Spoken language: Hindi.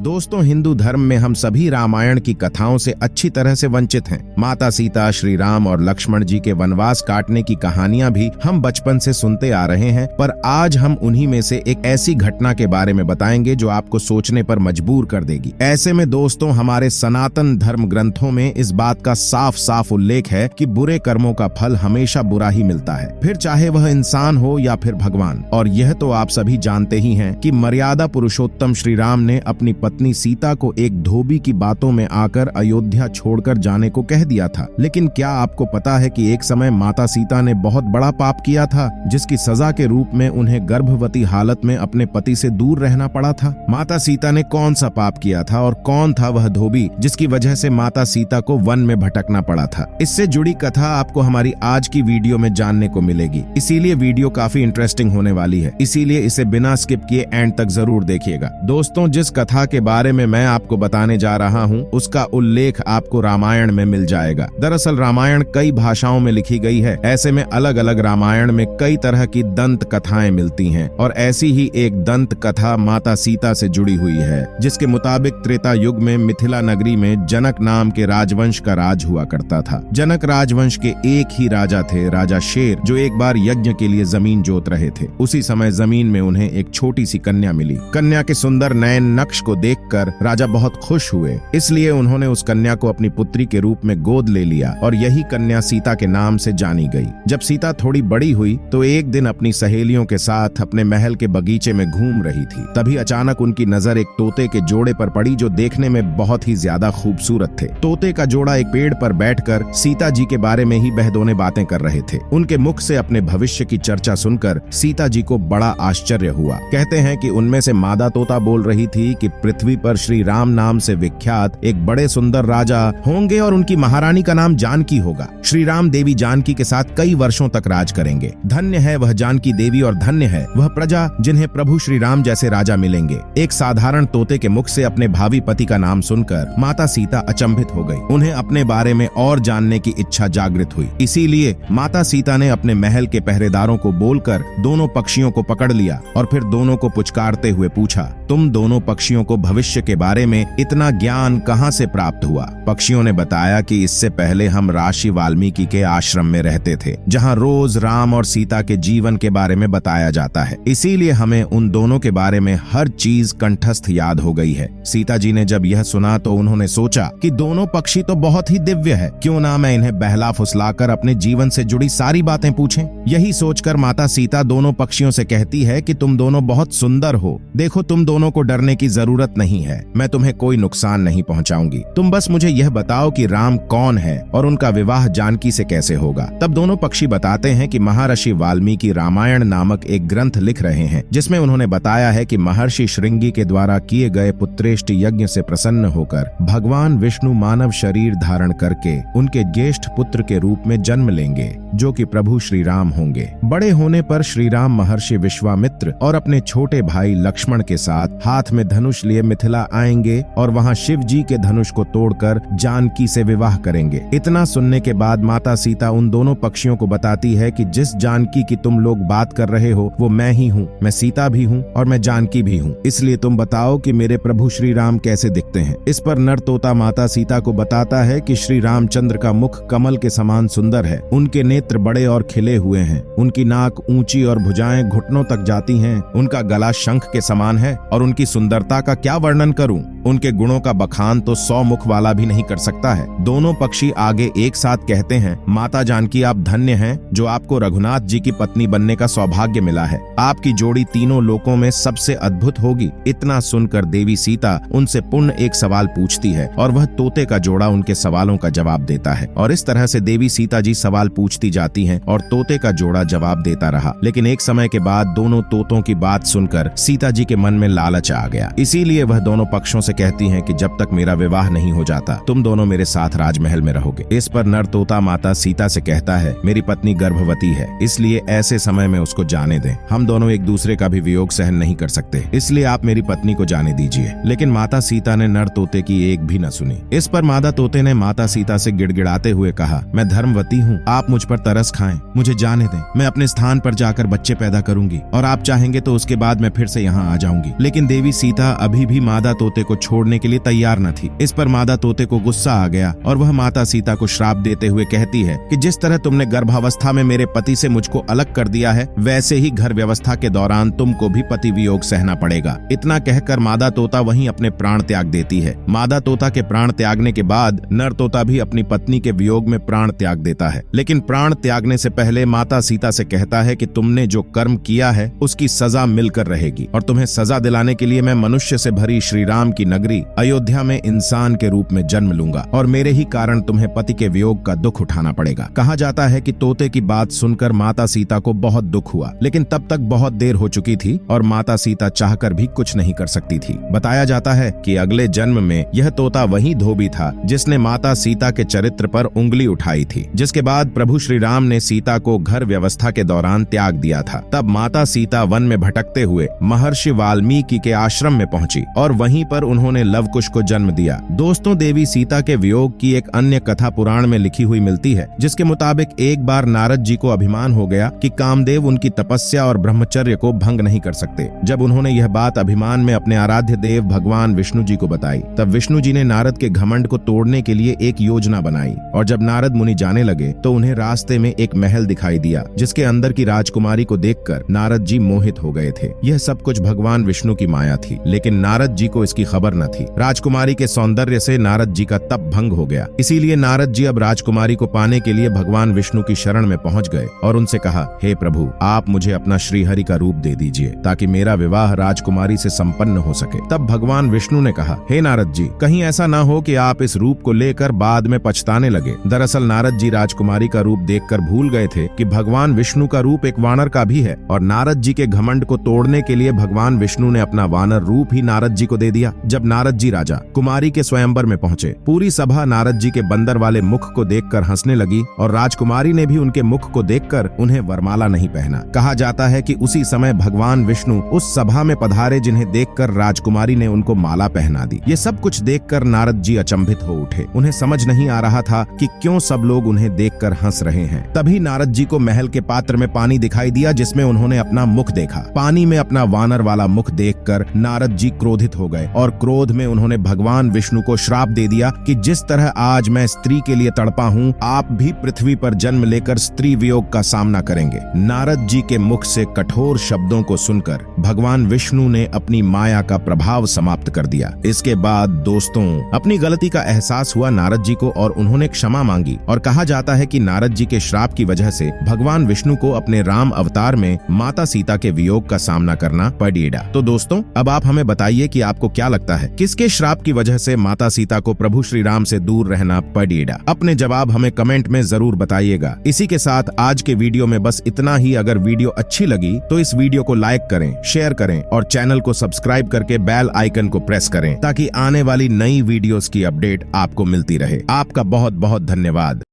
दोस्तों, हिंदू धर्म में हम सभी रामायण की कथाओं से अच्छी तरह से वंचित हैं। माता सीता, श्री राम और लक्ष्मण जी के वनवास काटने की कहानियां भी हम बचपन से सुनते आ रहे हैं, पर आज हम उन्हीं में से एक ऐसी घटना के बारे में बताएंगे जो आपको सोचने पर मजबूर कर देगी। ऐसे में दोस्तों, हमारे सनातन धर्म ग्रंथों में इस बात का साफ साफ उल्लेख है कि बुरे कर्मों का फल हमेशा बुरा ही मिलता है, फिर चाहे वह इंसान हो या फिर भगवान। और यह तो आप सभी जानते ही हैं कि मर्यादा पुरुषोत्तम श्री राम ने अपनी पत्नी सीता को एक धोबी की बातों में आकर अयोध्या छोड़कर जाने को कह दिया था। लेकिन क्या आपको पता है कि एक समय माता सीता ने बहुत बड़ा पाप किया था, जिसकी सजा के रूप में उन्हें गर्भवती हालत में अपने पति से दूर रहना पड़ा था? माता सीता ने कौन सा पाप किया था और कौन था वह धोबी जिसकी वजह से माता सीता को वन में भटकना पड़ा था? इससे जुड़ी कथा आपको हमारी आज की वीडियो में जानने को मिलेगी, इसीलिए वीडियो काफी इंटरेस्टिंग होने वाली है, इसीलिए इसे बिना स्किप किए एंड तक जरूर देखिएगा। दोस्तों, जिस कथा के बारे में मैं आपको बताने जा रहा हूँ उसका उल्लेख आपको रामायण में मिल जाएगा। दरअसल रामायण कई भाषाओं में लिखी गई है, ऐसे में अलग अलग रामायण में कई तरह की दंत कथाएं मिलती हैं, और ऐसी ही एक दंत कथा माता सीता से जुड़ी हुई है, जिसके मुताबिक त्रेता युग में मिथिला नगरी में जनक नाम के राजवंश का राज हुआ करता था। जनक राजवंश के एक ही राजा थे, राजा शेर, जो एक बार यज्ञ के लिए जमीन जोत रहे थे। उसी समय जमीन में उन्हें एक छोटी सी कन्या मिली। कन्या के सुंदर नयन नक्श को देखकर राजा बहुत खुश हुए, इसलिए उन्होंने उस कन्या को अपनी पुत्री के रूप में गोद ले लिया और यही कन्या सीता के नाम से जानी गई। जब सीता थोड़ी बड़ी हुई तो एक दिन अपनी सहेलियों के साथ अपने महल के बगीचे में घूम रही थी। तभी अचानक उनकी नजर एक तोते के जोड़े पर पड़ी, जो देखने में बहुत ही ज्यादा खूबसूरत थे। तोते का जोड़ा एक पेड़ पर बैठकर सीता जी के बारे में ही बहदोने बातें कर रहे थे। उनके मुख से अपने भविष्य की चर्चा सुनकर सीता जी को बड़ा आश्चर्य हुआ। कहते हैं कि उनमें से मादा तोता बोल रही थी कि पृथ्वी पर श्री राम नाम से विख्यात एक बड़े सुंदर राजा होंगे और उनकी महारानी का नाम जानकी होगा। श्री राम देवी जानकी के साथ कई वर्षों तक राज करेंगे। धन्य है वह जानकी देवी और धन्य है वह प्रजा जिन्हें प्रभु श्री राम जैसे राजा मिलेंगे। एक साधारण तोते के मुख से अपने भावी पति का नाम सुनकर माता सीता अचंभित हो गई। उन्हें अपने बारे में और जानने की इच्छा जागृत हुई, इसीलिए माता सीता ने अपने महल के पहरेदारों को बोलकर दोनों पक्षियों को पकड़ लिया और फिर दोनों को पुचकारते हुए पूछा, तुम दोनों पक्षियों को भविष्य के बारे में इतना ज्ञान कहाँ से प्राप्त हुआ? पक्षियों ने बताया कि इससे पहले हम ऋषि वाल्मीकि के आश्रम में रहते थे, जहाँ रोज राम और सीता के जीवन के बारे में बताया जाता है, इसीलिए हमें उन दोनों के बारे में हर चीज कंठस्थ याद हो गई है। सीता जी ने जब यह सुना तो उन्होंने सोचा कि दोनों पक्षी तो बहुत ही दिव्य है, क्यों ना मैं इन्हें बहला फुसलाकर अपने जीवन से जुड़ी सारी बातें पूछें। यही सोचकर माता सीता दोनों पक्षियों से कहती है कि तुम दोनों बहुत सुंदर हो, देखो तुम दोनों को डरने की जरूरत नहीं है, मैं तुम्हें कोई नुकसान नहीं पहुंचाऊंगी। तुम बस मुझे यह बताओ कि राम कौन है और उनका विवाह जानकी से कैसे होगा। तब दोनों पक्षी बताते हैं कि महर्षि वाल्मीकि रामायण नामक एक ग्रंथ लिख रहे हैं, जिसमें उन्होंने बताया है कि महर्षि श्रृंगी के द्वारा किए गए पुत्रेष्ट यज्ञ से प्रसन्न होकर भगवान विष्णु मानव शरीर धारण करके उनके ज्येष्ठ पुत्र के रूप में जन्म लेंगे, जो कि प्रभु श्री राम होंगे। बड़े होने पर श्री राम महर्षि विश्वामित्र और अपने छोटे भाई लक्ष्मण के साथ हाथ में धनुष लिए मिथिला आएंगे और वहां शिव जी के धनुष को तोड़कर जानकी से विवाह करेंगे। इतना सुनने के बाद माता सीता उन दोनों पक्षियों को बताती है कि जिस जानकी की तुम लोग बात कर रहे हो वो मैं ही हूँ, मैं सीता भी हूँ और मैं जानकी भी हूँ, इसलिए तुम बताओ कि मेरे प्रभु श्री राम कैसे दिखते हैं। इस पर नर तोता माता सीता को बताता है कि श्री रामचंद्र का मुख कमल के समान सुंदर है, उनके नेत्र बड़े और खिले हुए हैं, उनकी नाक ऊंची और भुजाएं घुटनों तक जाती हैं, उनका गला शंख के समान है और उनकी सुंदरता का क्या वर्णन करूं, उनके गुणों का बखान तो 100 मुख वाला भी नहीं कर सकता है। दोनों पक्षी आगे एक साथ कहते हैं, माता जानकी आप धन्य हैं जो आपको रघुनाथ जी की पत्नी बनने का सौभाग्य मिला है, आपकी जोड़ी तीनों लोकों में सबसे अद्भुत होगी। इतना सुनकर देवी सीता उनसे पुनः एक सवाल पूछती है और वह तोते का जोड़ा उनके सवालों का जवाब देता है, और इस तरह से देवी सीता जी सवाल पूछती जाती हैं और तोते का जोड़ा जवाब देता रहा। लेकिन एक समय के बाद दोनों तोतों की बात सुनकर सीता जी के मन में लालच आ गया, इसीलिए वह दोनों पक्षों से कहती हैं कि जब तक मेरा विवाह नहीं हो जाता तुम दोनों मेरे साथ राजमहल में रहोगे। इस पर नर तोता माता सीता से कहता है, मेरी पत्नी गर्भवती है, इसलिए ऐसे समय में उसको जाने दें, हम दोनों एक दूसरे का भी वियोग सहन नहीं कर सकते, इसलिए आप मेरी पत्नी को जाने दीजिए। लेकिन माता सीता ने नर तोते की एक भी न सुनी। इस पर मादा तोते ने माता सीता से गिड़गिड़ाते हुए कहा, मैं धर्मवती हूँ, आप मुझ पर तरस खाएं, मुझे जाने दें, मैं अपने स्थान पर जाकर बच्चे पैदा करूंगी और आप चाहेंगे तो उसके बाद मैं फिर से यहाँ आ जाऊंगी। लेकिन देवी सीता अभी भी मादा तोते को छोड़ने के लिए तैयार न थी। इस पर मादा तोते को गुस्सा आ गया और वह माता सीता को श्राप देते हुए कहती है कि जिस तरह तुमने गर्भावस्था में मेरे पति से मुझको अलग कर दिया है, वैसे ही घर व्यवस्था के दौरान तुमको भी पति वियोग सहना पड़ेगा। इतना कहकर मादा तोता वहीं अपने प्राण त्याग देती है। मादा तोता के प्राण त्यागने के बाद नर तोता भी अपनी पत्नी के वियोग में प्राण त्याग देता है, लेकिन प्राण त्यागने से पहले माता सीता से कहता है कि तुमने जो कर्म किया है उसकी सजा मिलकर रहेगी और तुम्हें सजा दिलाने के लिए मैं मनुष्य से भरी श्री राम की नगरी अयोध्या में इंसान के रूप में जन्म लूंगा और मेरे ही कारण तुम्हें पति के वियोग का दुख उठाना पड़ेगा। कहा जाता है कि तोते की बात सुनकर माता सीता को बहुत दुख हुआ, लेकिन तब तक बहुत देर हो चुकी थी और माता सीता चाहकर भी कुछ नहीं कर सकती थी। बताया जाता है कि अगले जन्म में यह तोता वही धोबी था जिसने माता सीता के चरित्र पर उंगली उठाई थी, जिसके बाद प्रभु श्री राम ने सीता को घर व्यवस्था के दौरान त्याग दिया था। तब माता सीता वन में भटकते हुए महर्षि वाल्मीकि के आश्रम में पहुंची और वहीं पर उन्होंने लवकुश को जन्म दिया। दोस्तों, देवी सीता के वियोग की एक अन्य कथा पुराण में लिखी हुई मिलती है, जिसके मुताबिक एक बार नारद जी को अभिमान हो गया कि कामदेव उनकी तपस्या और ब्रह्मचर्य को भंग नहीं कर सकते। जब उन्होंने यह बात अभिमान में अपने आराध्य देव भगवान विष्णु जी को बताई, तब विष्णु जी ने नारद के घमंड को तोड़ने के लिए एक योजना बनाई और जब नारद मुनि जाने लगे तो उन्हें रास्ते में एक महल दिखाई दिया, जिसके अंदर की राजकुमारी को देखकर नारद जी मोहित हो गए थे। यह सब कुछ भगवान विष्णु की माया थी, लेकिन नारद जी को इसकी खबर न थी। राजकुमारी के सौंदर्य से नारद जी का तप भंग हो गया, इसीलिए नारद जी अब राजकुमारी को पाने के लिए भगवान विष्णु की शरण में पहुंच गए और उनसे कहा, हे प्रभु, आप मुझे अपना श्रीहरि का रूप दे दीजिए ताकि मेरा विवाह राजकुमारी से संपन्न हो सके। तब भगवान विष्णु ने कहा, हे नारद जी, कहीं ऐसा न हो कि आप इस रूप को लेकर बाद में पछताने लगे। दरअसल नारद जी राजकुमारी का रूप देखकर भूल गए थे कि भगवान विष्णु का रूप एक वानर का भी है और नारद जी के घमंड को तोड़ने के लिए भगवान विष्णु ने अपना वानर रूप ही नारद जी को दे दिया। जब नारद जी राजा कुमारी के स्वयंवर में पहुंचे, पूरी सभा नारद जी के बंदर वाले मुख को देखकर हंसने लगी और राजकुमारी ने भी उनके मुख को देखकर उन्हें वरमाला नहीं पहना। कहा जाता है कि उसी समय भगवान विष्णु उस सभा में पधारे जिन्हें देखकर राजकुमारी ने उनको माला पहना दी। ये सब कुछ देखकर नारद जी अचंभित हो उठे। उन्हें समझ नहीं आ रहा था कि क्यों सब लोग उन्हें देखकर हंस रहे हैं। तभी नारद जी को महल के पात्र में पानी दिखाई दिया, जिसमें उन्होंने अपना मुख देखा। पानी में अपना वानर वाला मुख देखकर नारद जी क्रोधित हो गए और क्रोध में उन्होंने भगवान विष्णु को श्राप दे दिया कि जिस तरह आज मैं स्त्री के लिए तड़पा हूँ, आप भी पृथ्वी पर जन्म लेकर स्त्री वियोग का सामना करेंगे। नारद जी के मुख से कठोर शब्दों को सुनकर भगवान विष्णु ने अपनी माया का प्रभाव समाप्त कर दिया। इसके बाद दोस्तों, अपनी गलती का एहसास हुआ नारद जी को और उन्होंने क्षमा मांगी और कहा जाता है कि नारद जी के श्राप की वजह से भगवान विष्णु को अपने राम अवतार में माता सीता के वियोग का सामना करना पड़ेगा। तो दोस्तों, अब आप हमें बताइए कि आपको क्या लगता है, किसके श्राप की वजह से माता सीता को प्रभु श्री राम से दूर रहना पड़ेगा? अपने जवाब हमें कमेंट में जरूर बताइएगा। इसी के साथ आज के वीडियो में बस इतना ही। अगर वीडियो अच्छी लगी तो इस वीडियो को लाइक करें, शेयर करें और चैनल को सब्सक्राइब करके बेल आइकन को प्रेस करें ताकि आने वाली नई वीडियोस की अपडेट आपको मिलती रहे। आपका बहुत बहुत धन्यवाद।